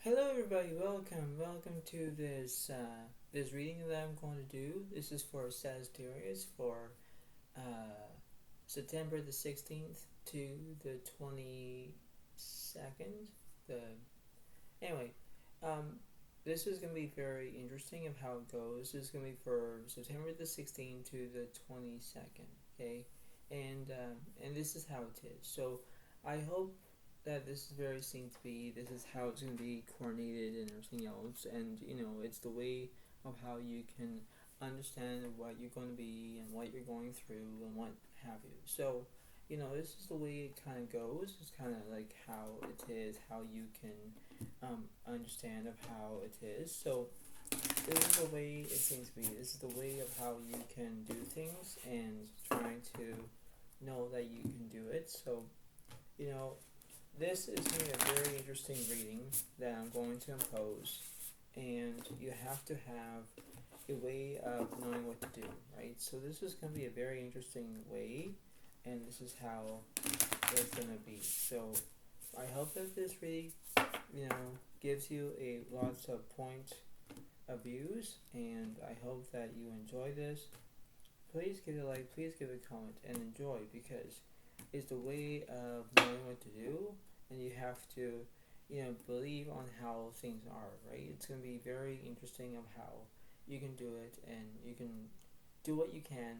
Hello everybody, welcome to this reading that I'm going to do. This is for Sagittarius for uh, September the 16th to the 22nd. The Anyway, um, this is going to be very interesting of how it goes. This is going to be for September the 16th to the 22nd, okay? And this is how it is. So I hope that this is very seen to be. This is how it's going to be coordinated and everything else. And, it's the way of how you can understand what you're going to be and what you're going through and what have you. So, this is the way it kind of goes. It's kind of like how it is, how you can understand of how it is. So this is the way it seems to be. This is the way of how you can do things and trying to know that you can do it. So, you know, this is going to be a very interesting reading that I'm going to impose, and you have to have a way of knowing what to do, right? So this is going to be a very interesting way, and this is how it's going to be. So I hope that this really, gives you a lots of point of views, and I hope that you enjoy this. Please give it a like, please give it a comment, and enjoy, because it's the way of knowing what to do, and you have to, believe on how things are, right? It's going to be very interesting of how you can do it, and you can do what you can,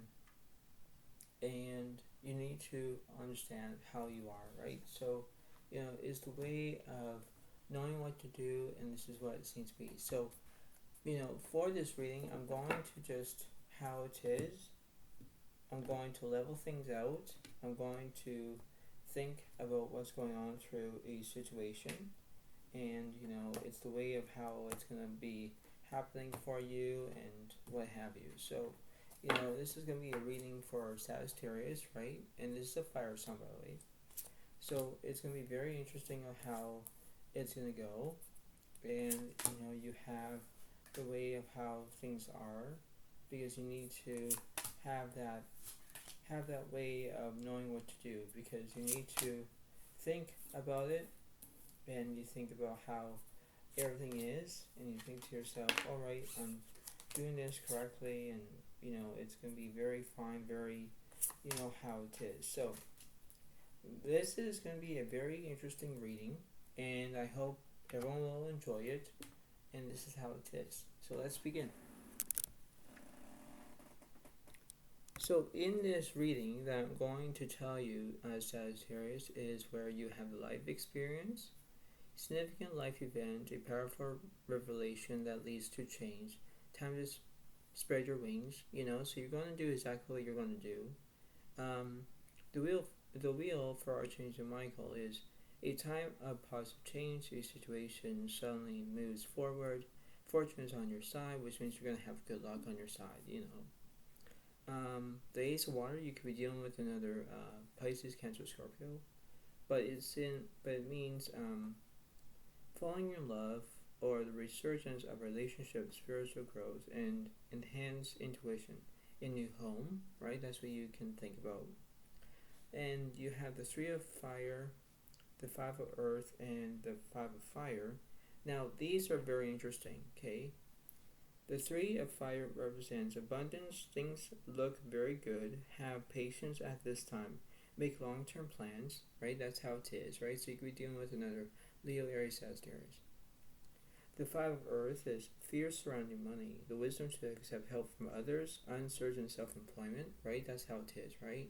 and you need to understand how you are, right? So, it's the way of knowing what to do, and this is what it seems to be. So, for this reading, I'm going to just how it is. I'm going to level things out. I'm going to think about what's going on through a situation, and it's the way of how it's going to be happening for you and what have you. So, this is going to be a reading for Sagittarius, right? And this is a fire sign, by the way. So it's going to be very interesting of how it's going to go, and you have the way of how things are, because you need to have that way of knowing what to do, because you need to think about it, and you think about how everything is, and you think to yourself, all right, I'm doing this correctly, and it's going to be very fine, very how it is. So this is going to be a very interesting reading, and I hope everyone will enjoy it, and this is how it is. So let's begin. So in this reading that I'm going to tell you, Sagittarius, is where you have a life experience, significant life event, a powerful revelation that leads to change, time to spread your wings, so you're going to do exactly what you're going to do. The wheel for Archangel Michael is a time of positive change. A situation suddenly moves forward. Fortune is on your side, which means you're going to have good luck on your side, The Ace of Water, you could be dealing with another Pisces, Cancer, Scorpio, but it means falling in love, or the resurgence of relationships, spiritual growth, and enhanced intuition. A new home, right? That's what you can think about. And you have the Three of Fire, the Five of Earth, and the Five of Fire. Now, these are very interesting, okay? The Three of Fire represents abundance. Things look very good. Have patience at this time. Make long-term plans, right? That's how it is, right? So you could be dealing with another Leo, Aries, Sagittarius. The Five of Earth is fear surrounding money. The wisdom to accept help from others. Uncertain self-employment, right? That's how it is, right?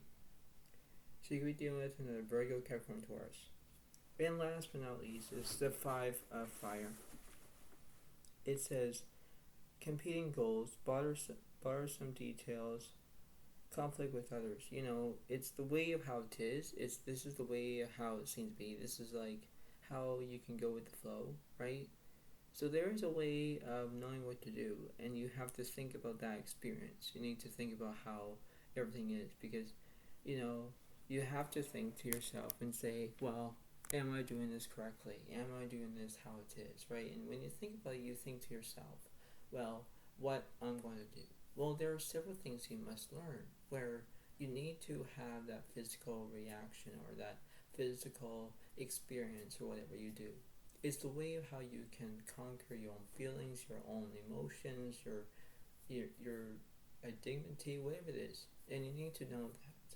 So you could be dealing with another Virgo, Capricorn, Taurus. And last but not least is the Five of Fire. It says competing goals, bothersome details, conflict with others. It's the way of how it is. This is the way of how it seems to be. This is like how you can go with the flow, right? So there is a way of knowing what to do, and you have to think about that experience. You need to think about how everything is, because you have to think to yourself and say, well, am I doing this correctly? Am I doing this how it is, right? And when you think about it, you think to yourself, well, what I'm going to do. Well, there are several things you must learn, where you need to have that physical reaction or that physical experience or whatever you do. it's the way of how you can conquer your own feelings, your own emotions, your dignity, whatever it is, and you need to know that.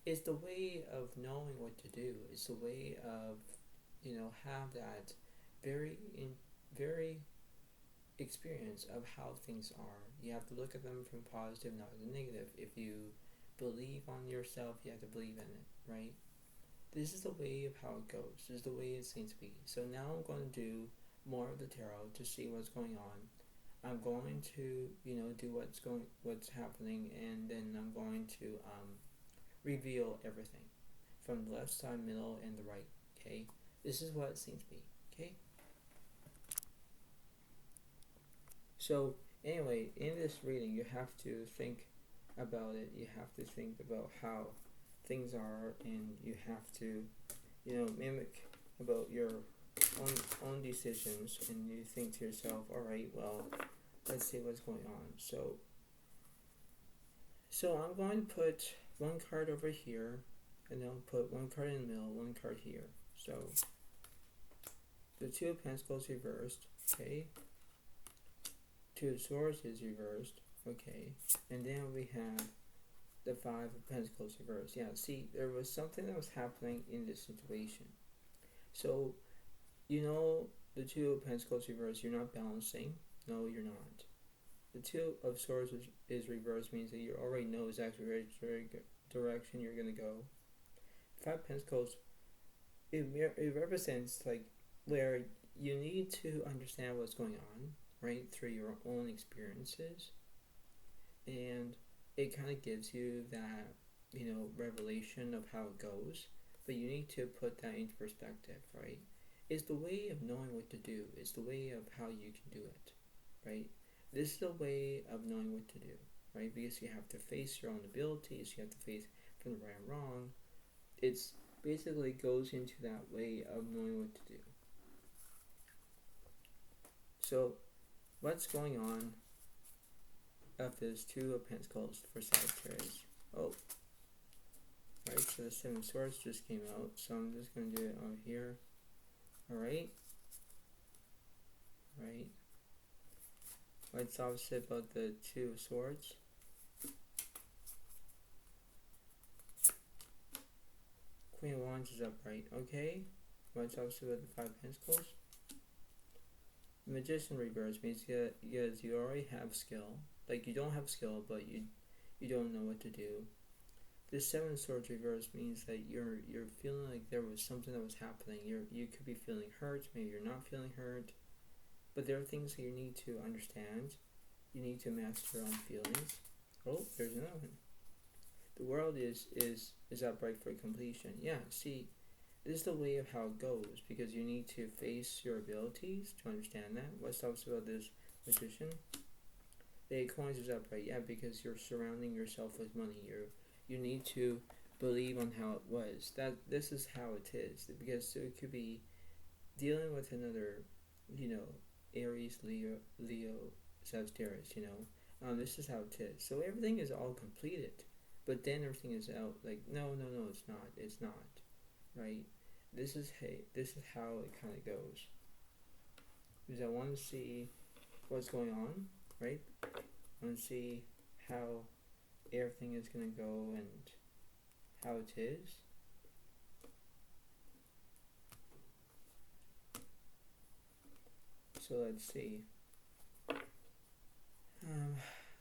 It's the way of knowing what to do. It's the way of, have that very experience of how things are. You have to look at them from positive, not the negative. If you believe on yourself, you have to believe in it, right? This is the way of how it goes. This is the way it seems to be. So now I'm going to do more of the tarot to see what's going on. I'm going to, do what's happening, and then I'm going to reveal everything from the left side, middle, and the right. Okay, this is what it seems to be. Okay. So anyway, in this reading, you have to think about it. You have to think about how things are, and you have to, mimic about your own decisions, and you think to yourself, all right, well, let's see what's going on. So I'm going to put one card over here, and then I'll put one card in the middle, one card here. So the Two of Pentacles reversed, okay. Two of Swords is reversed, okay. And then we have the Five of Pentacles reversed. Yeah, see, there was something that was happening in this situation. So, the Two of Pentacles reversed, you're not balancing. No, you're not. The Two of Swords is reversed, means that you already know exactly which direction you're going to go. Five of Pentacles, it represents like where you need to understand what's going on, right, through your own experiences, and it kind of gives you that, revelation of how it goes, but you need to put that into perspective, right? It's the way of knowing what to do. It's the way of how you can do it, right? This is the way of knowing what to do, right? Because you have to face your own abilities, you have to face from the right and wrong. It's basically goes into that way of knowing what to do. So, what's going on of this Two of Pentacles for Sagittarius? Oh, right, so the Seven of Swords just came out, so I'm just going to do it on here. Alright. Right. What's opposite about the Two of Swords? Queen of Wands is upright. Okay. What's opposite about the Five of Pentacles? The Magician reverse means that yes, you already have skill. Like, you don't have skill, but you don't know what to do. This Seven of Swords reverse means that you're feeling like there was something that was happening. You could be feeling hurt, maybe you're not feeling hurt, but there are things that you need to understand. You need to master your own feelings. Oh, there's another one. The World is upright for completion. Yeah, see, this is the way of how it goes, because you need to face your abilities to understand that. What's also about this Magician? The Eight of Coins is upright. Yeah, because you're surrounding yourself with money. You need to believe on how it was. That this is how it is, because it could be dealing with another, Aries, Leo, Sagittarius. This is how it is. So everything is all completed, but then everything is out. Like no, it's not. It's not, right? This is how it kind of goes. Because I want to see what's going on, right? I want to see how everything is going to go and how it is. So let's see.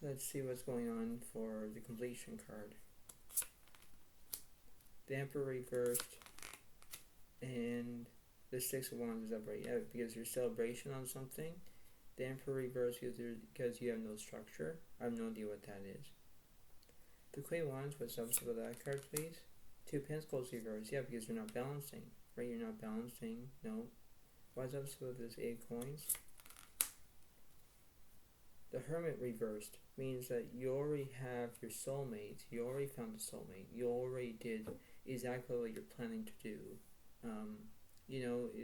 Let's see what's going on for the completion card. The Emperor reversed, and the Six of Wands is upright. Yeah, because your celebration on something. The Emperor reversed because you have no structure. I have no idea what that is. The Queen of Wands, what's up with that card, please? Two of Pentacles reversed. Yeah, because you're not balancing. Right, you're not balancing. No. What's up with this Eight of Coins? The Hermit reversed means that you already have your soulmate. You already found a soulmate. You already did exactly what you're planning to do.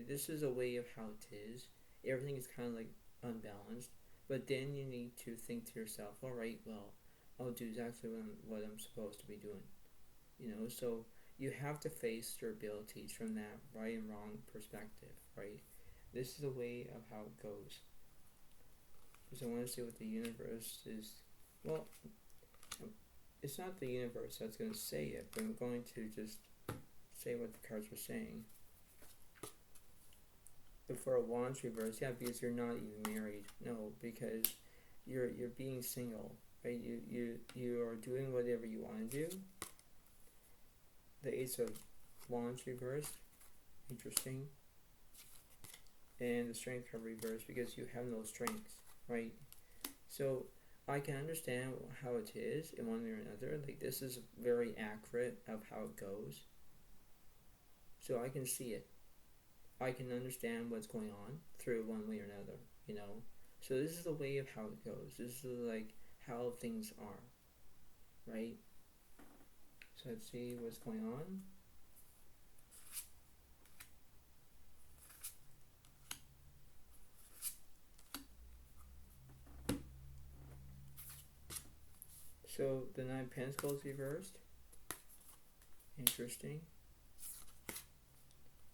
This is a way of how it is. Everything is kind of like unbalanced. But then you need to think to yourself, all right, well, I'll do exactly what I'm supposed to be doing. So you have to face your abilities from that right and wrong perspective, right? This is the way of how it goes. Because I want to say what the universe is. Well, it's not the universe that's going to say it, but I'm going to just say what the cards are saying. But for a Wands reverse, yeah, because you're not even married. No, because you're being single, right? You are doing whatever you want to do. The Ace of Wands reversed, interesting. And the Strength card reversed because you have no strength, right? So I can understand how it is in one way or another. Like, this is very accurate of how it goes. So I can see it. I can understand what's going on through one way or another, you know. So this is the way of how it goes. This is like how things are, right? So let's see what's going on. So the Nine of Pentacles reversed. Interesting.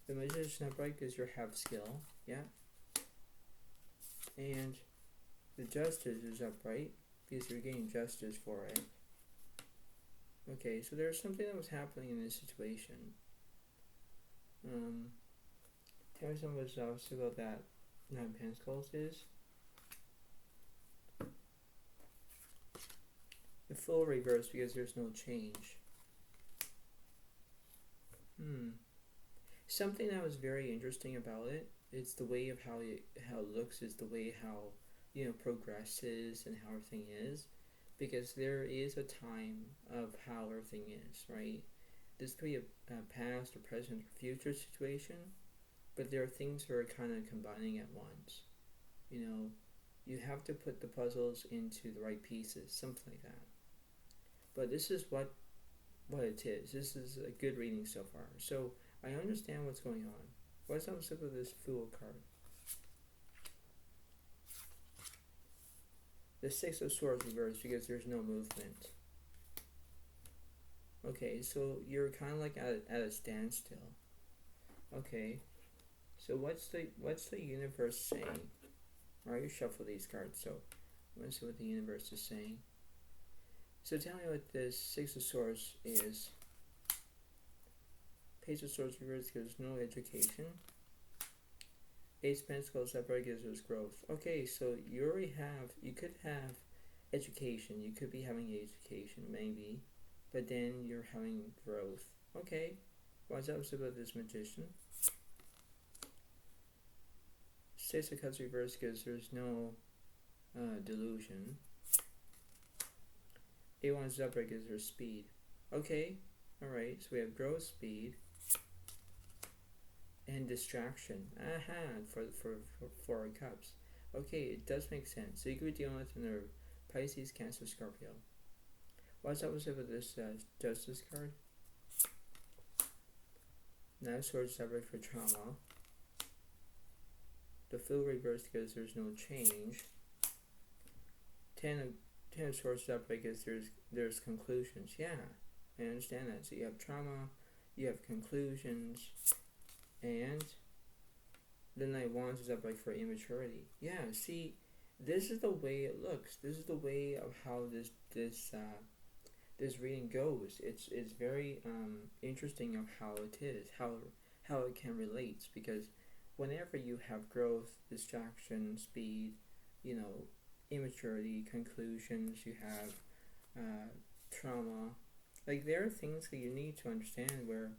The Magician upright because you have skill, yeah. And the Justice is upright because you're getting justice for it. Okay, so there's something that was happening in this situation. Tell me something about that Nine of Pentacles is. The Fool reverse because there's no change. Something that was very interesting about it, it's the way of how it looks, is the way how, you know, progresses and how everything is. Because there is a time of how everything is, right? This could be a past or present or future situation, but there are things that are kind of combining at once. You know, you have to put the puzzles into the right pieces, something like that. But this is what it is. This is a good reading so far. So I understand what's going on. What's up with this Fool card? The Six of Swords reversed because there's no movement. Okay, so you're kind of like at a standstill. Okay, so what's the universe saying? Alright, you shuffle these cards, so let's see what the universe is saying. So tell me what this Six of Swords is. Page of Swords reversed gives no education. Ace of Pentacles upright gives us growth. Okay, so you could have education. You could be having education, maybe. But then you're having growth. Okay, what's up about this Magician? Six of Cups reversed gives there's no delusion. A1 is upright gives her speed. Okay, alright, so we have growth, speed, and distraction. For our cups. Okay, it does make sense. So you could be dealing with another Pisces, Cancer, Scorpio. What's up with this Justice card? Nine of Swords upright for trauma. The Fool reversed because there's no change. Ten of Swords upright because there's conclusions. Yeah, I understand that. So you have trauma, you have conclusions, and the Knight of Wands is upright for immaturity. Yeah, see, this is the way it looks. This is the way of how this reading goes. It's very interesting of how it is, how it can relate, because whenever you have growth, distraction, speed, you know, immaturity, conclusions, you have trauma. Like, there are things that you need to understand where,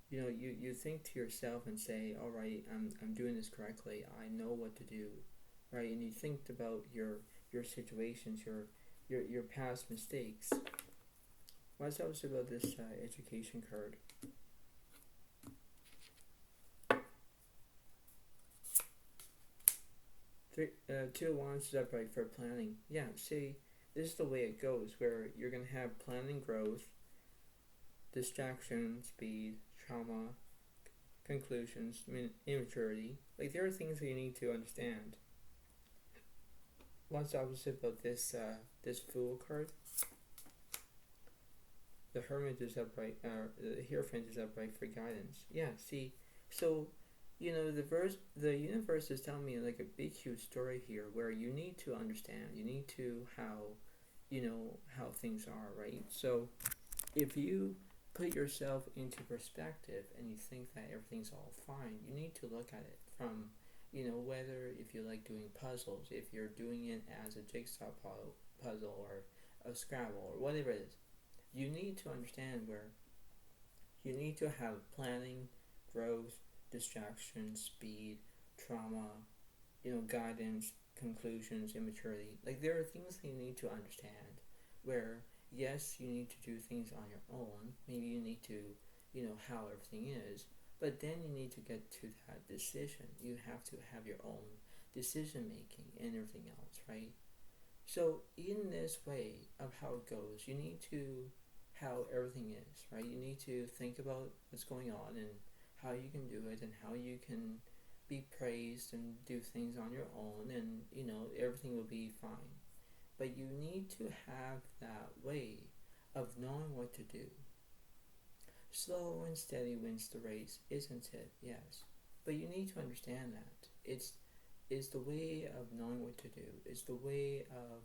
you know, you think to yourself and say, all right, I'm doing this correctly. I know what to do, right? And you think about your situations, your past mistakes. What's else about this education card? Two of Wands is upright for planning. Yeah, see, this is the way it goes, where you're going to have planning, growth, distraction, speed, trauma, conclusions, immaturity. Like, there are things that you need to understand. What's opposite about this Fool card? The Hermit is upright, the Hierophant is upright for guidance. Yeah, see, so the universe is telling me like a big huge story here where you need to understand, you need to how things are, right? So if you put yourself into perspective and you think that everything's all fine, you need to look at it from, whether if you like doing puzzles, if you're doing it as a jigsaw puzzle or a Scrabble or whatever it is, you need to understand where you need to have planning, growth, distraction, speed, trauma, guidance, conclusions, immaturity. Like there are things that you need to understand where yes, you need to do things on your own. Maybe you need to, how everything is, but then you need to get to that decision. You have to have your own decision making and everything else, right? So in this way of how it goes, you need to how everything is, right? You need to think about what's going on and how you can do it and how you can be praised and do things on your own, and everything will be fine. But you need to have that way of knowing what to do. Slow and steady wins the race, isn't it? Yes. But you need to understand that. It's the way of knowing what to do. It's the way of,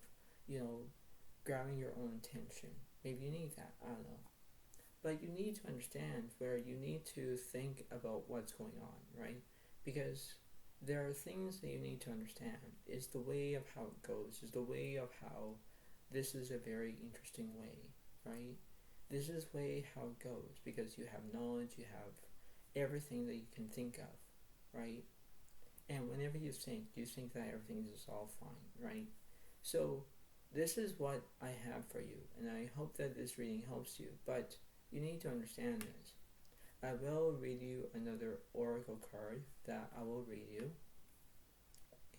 grabbing your own attention. Maybe you need that, I don't know. But you need to understand where you need to think about what's going on, right? Because there are things that you need to understand. It's the way of how it goes. It's the way of how this is a very interesting way, right? This is way how it goes because you have knowledge, you have everything that you can think of, right? And whenever you think that everything is all fine, right? So this is what I have for you, and I hope that this reading helps you, but you need to understand this. I will read you another oracle card that I will read you,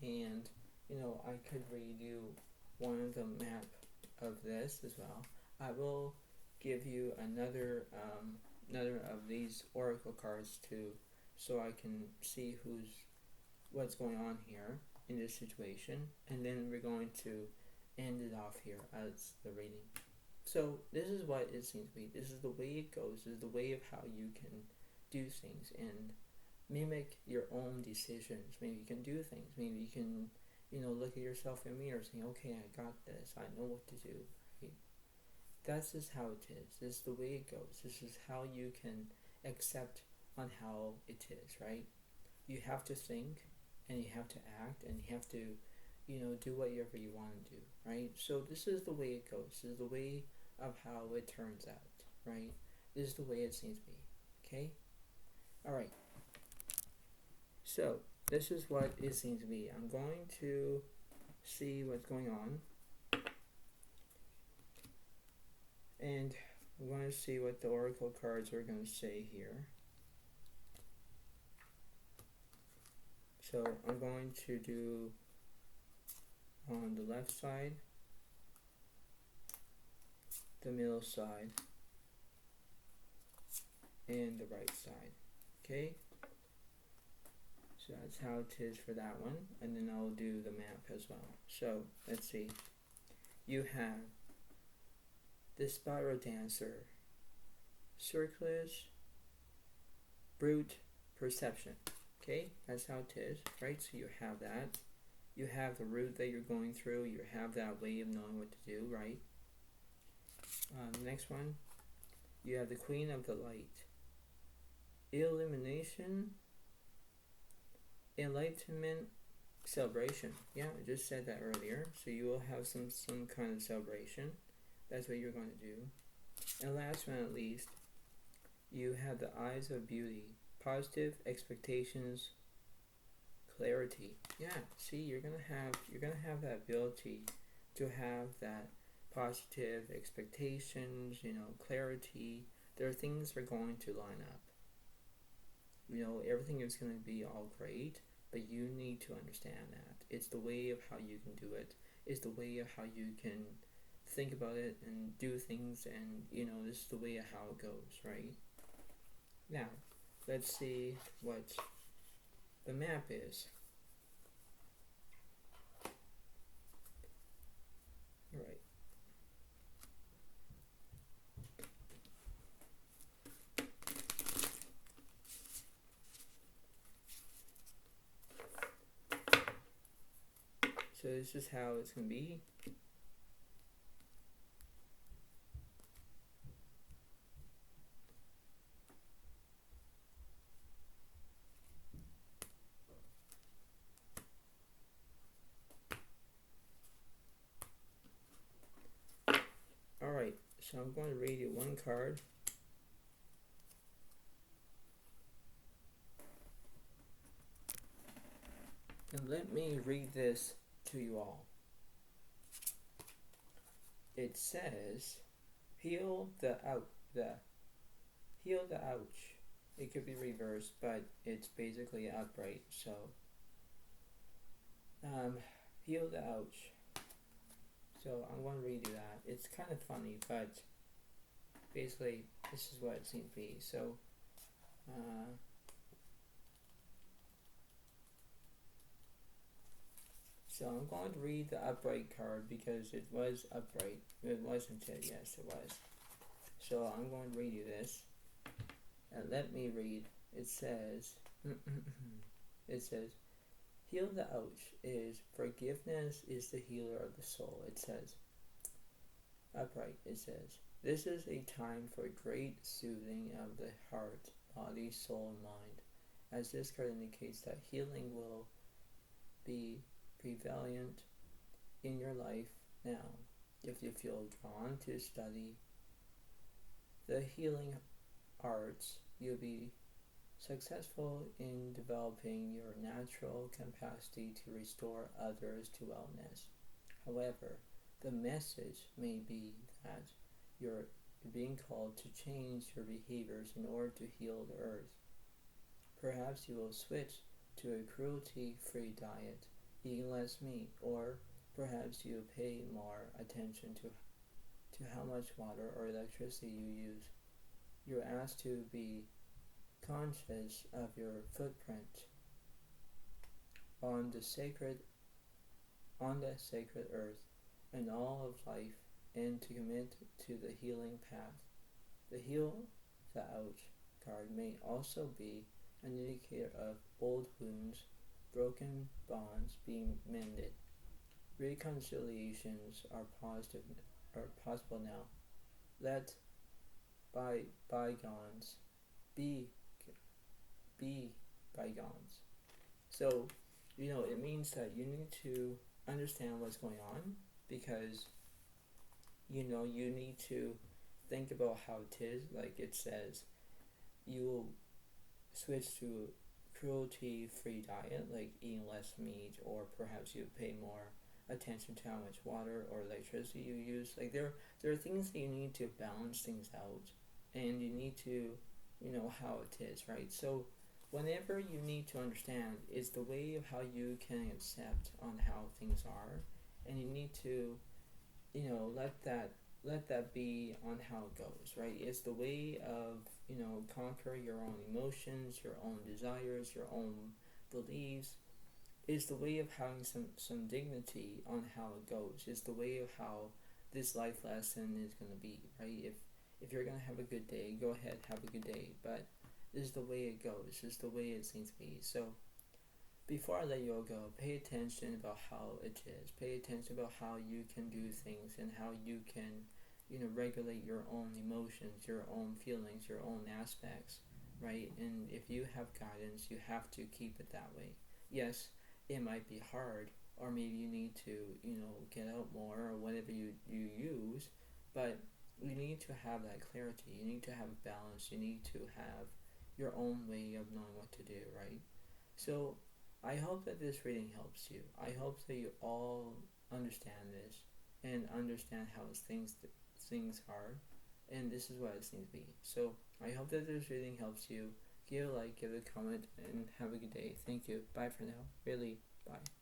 and I could read you one of the map of this as well. I will give you another of these oracle cards too, so I can see what's going on here in this situation, and then we're going to end it off here as the reading. So this is what it seems to be. This is the way it goes. This is the way of how you can do things and mimic your own decisions. Maybe you can do things. Maybe you can, look at yourself in the mirror saying, okay, I got this. I know what to do. Right? That's just how it is. This is the way it goes. This is how you can accept on how it is, right? You have to think and you have to act and you have to, do whatever you want to do, right? So this is the way it goes. This is the way of how it turns out, right? This is the way it seems to be, okay? All right. So this is what it seems to be. I'm going to see what's going on. And we're going to see what the oracle cards are going to say here. So I'm going to do on the left side, the middle side, and the right side. Okay? So that's how it is for that one. And then I'll do the map as well. So let's see. You have the spiral dancer, circus, brute, perception. Okay, that's how it is, right? So you have that. You have the route that you're going through. You have that way of knowing what to do, right? The next one, you have the Queen of the Light. Illumination, enlightenment, celebration. Yeah, I just said that earlier. So you will have some kind of celebration. That's what you're going to do. And last but not least, you have the eyes of beauty. Positive expectations, clarity. Yeah, see, you're gonna have that ability to have that positive expectations, clarity. There are things that are going to line up. Everything is going to be all great, but you need to understand that. It's the way of how you can do it. It's the way of how you can think about it and do things, and this is the way of how it goes, right? Now, let's see what the map is. All right. So this is how it's going to be. Alright, so I'm going to read you one card. And let me read this to you all. It says, heal the ouch. It could be reversed, but it's basically upright. So, heal the ouch. So I'm going to read you that. It's kind of funny, but basically this is what it seems to be. So, so I'm going to read the upright card because it was upright. It wasn't it? Yes, it was. So I'm going to read you this. And let me read. It says, heal the ouch is forgiveness is the healer of the soul. It says, upright, it says, this is a time for great soothing of the heart, body, soul, and mind, as this card indicates that healing will be prevalent in your life now. If you feel drawn to study the healing arts, you'll be successful in developing your natural capacity to restore others to wellness. However, the message may be that you're being called to change your behaviors in order to heal the earth. Perhaps you will switch to a cruelty-free diet, eating less meat, or perhaps you pay more attention to how much water or electricity you use. You're asked to be conscious of your footprint on the sacred earth and all of life, and to commit to the healing path. The heal the ouch card may also be an indicator of old wounds, broken bonds being mended. Reconciliations are possible now. Let bygones be bygones. So, it means that you need to understand what's going on, because you need to think about how it is. Like it says, you will switch to cruelty-free diet, like eating less meat, or perhaps you pay more attention to how much water or electricity you use. Like there are things that you need to balance things out, and you need to how it is, right? So whenever you need to understand is the way of how you can accept on how things are, and you need to let that be on how it goes, right? It's the way of conquer your own emotions, your own desires, your own beliefs. Is the way of having some dignity on how it goes. Is the way of how this life lesson is going to be, right? If you're going to have a good day, go ahead, have a good day, but this is the way it goes. This is the way it seems to be. So before I let you all go, pay attention about how it is. Pay attention about how you can do things and how you can regulate your own emotions, your own feelings, your own aspects, right? And if you have guidance, you have to keep it that way. Yes, it might be hard, or maybe you need to get out more, or whatever you use, but you need to have that clarity. You need to have balance. You need to have your own way of knowing what to do, right? So I hope that this reading helps you. I hope that you all understand this and understand how things are, and this is what it seems to be. So I hope that this reading helps you. Give a like, give a comment, and have a good day. Thank you. Bye for now. Really, bye.